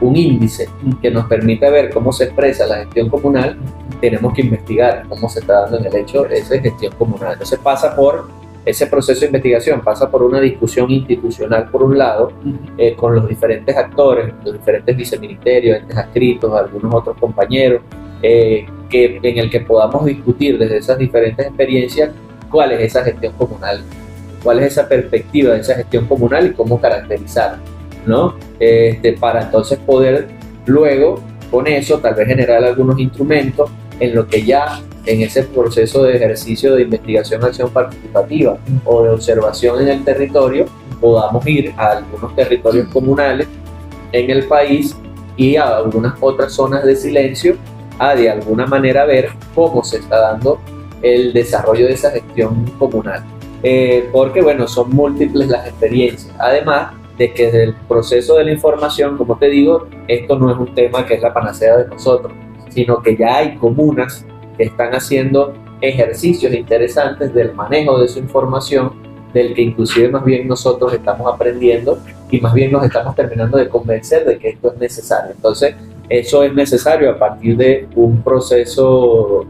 S3: un índice que nos permita ver cómo se expresa la gestión comunal, tenemos que investigar cómo se está dando en el hecho esa gestión comunal. Entonces pasa por ese proceso de investigación, pasa por una discusión institucional por un lado, con los diferentes actores, los diferentes viceministerios, entes adscritos, algunos otros compañeros, en el que podamos discutir desde esas diferentes experiencias cuál es esa gestión comunal, cuál es esa perspectiva de esa gestión comunal y cómo caracterizarla, ¿no? Para entonces poder luego con eso tal vez generar algunos instrumentos en lo que ya en ese proceso de ejercicio de investigación, acción participativa o de observación en el territorio, podamos ir a algunos territorios comunales en el país y a algunas otras zonas de silencio a de alguna manera ver cómo se está dando el desarrollo de esa gestión comunal. Porque bueno, son múltiples las experiencias, además de que desde el proceso de la información, como te digo, esto no es un tema que es la panacea de nosotros, sino que ya hay comunas que están haciendo ejercicios interesantes del manejo de su información, del que inclusive más bien nosotros estamos aprendiendo y más bien nos estamos terminando de convencer de que esto es necesario. Entonces, eso es necesario a partir de un proceso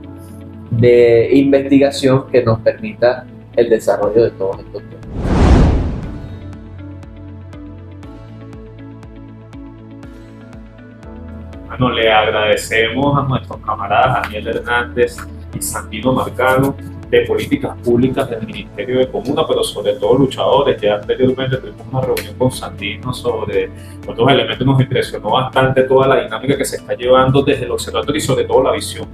S3: de investigación que nos permita el desarrollo de todos estos temas.
S2: Bueno, le agradecemos a nuestros camaradas Daniel Hernández y Santino Marcano de Políticas Públicas del Ministerio de Comuna, pero sobre todo luchadores. Ya anteriormente tuvimos una reunión con Santino sobre otros elementos. Nos impresionó bastante toda la dinámica que se está llevando desde el observatorio y sobre todo la visión.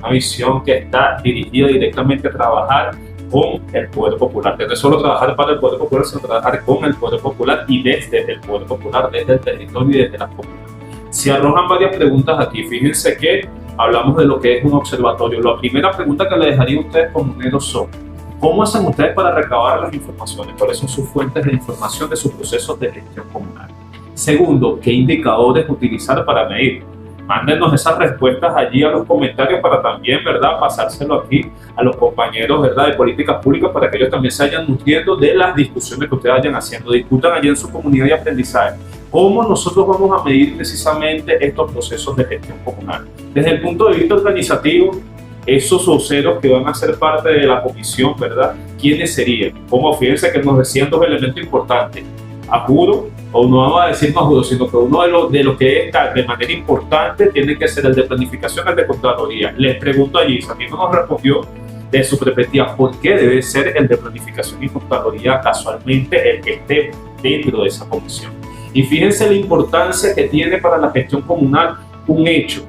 S2: Una visión que está dirigida directamente a trabajar con el poder popular. No solo trabajar para el poder popular, sino trabajar con el poder popular y desde el poder popular, desde el territorio y desde las comunas. Se arrojan varias preguntas aquí. Fíjense que hablamos de lo que es un observatorio. La primera pregunta que le dejaría a ustedes comuneros son: ¿cómo hacen ustedes para recabar las informaciones? ¿Cuáles son sus fuentes de información de sus procesos de gestión comunal? Segundo, ¿qué indicadores utilizar para medir? Mándenos esas respuestas allí a los comentarios para también, ¿verdad?, pasárselo aquí a los compañeros, ¿verdad?, de políticas públicas, para que ellos también se vayan nutriendo de las discusiones que ustedes vayan haciendo. Discutan allí en su comunidad de aprendizaje. ¿Cómo nosotros vamos a medir precisamente estos procesos de gestión comunal? Desde el punto de vista organizativo, esos voceros que van a ser parte de la comisión, ¿verdad?, ¿quiénes serían? Como fíjense que nos decían dos elementos importantes: a juro, o no vamos a decir no a juro, sino que uno de los que es de manera importante tiene que ser el de planificación, el de Contraloría. Les pregunto allí, Santino nos respondió de su perspectiva, ¿por qué debe ser el de planificación y Contraloría casualmente el que esté dentro de esa comisión? Y fíjense la importancia que tiene para la gestión comunal un hecho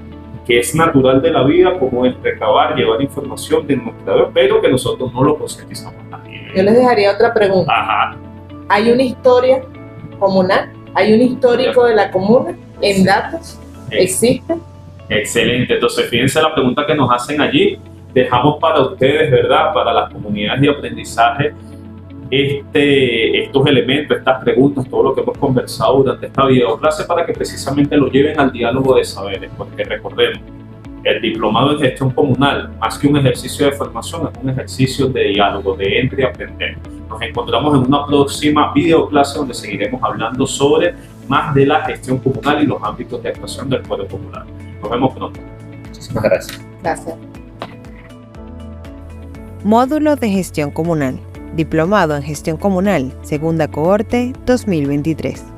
S2: que es natural de la vida, como es recabar, llevar información de nuestra, pero que nosotros no lo concientizamos nadie.
S4: Yo les dejaría otra pregunta.
S2: Ajá.
S4: ¿Hay una historia comunal? ¿Hay un histórico de la comuna en datos? ¿Existe?
S2: Excelente. Entonces, fíjense la pregunta que nos hacen allí. Dejamos para ustedes, ¿verdad?, para las comunidades de aprendizaje, estos elementos, estas preguntas, todo lo que hemos conversado durante esta videoclase para que precisamente lo lleven al diálogo de saberes, porque recordemos, el diplomado en gestión comunal, más que un ejercicio de formación, es un ejercicio de diálogo, de entre y aprender. Nos encontramos en una próxima videoclase donde seguiremos hablando sobre más de la gestión comunal y los ámbitos de actuación del Poder Popular. Nos vemos pronto.
S3: Muchísimas gracias.
S4: Gracias.
S1: Módulo de Gestión Comunal. Diplomado en Gestión Comunal, segunda cohorte 2023.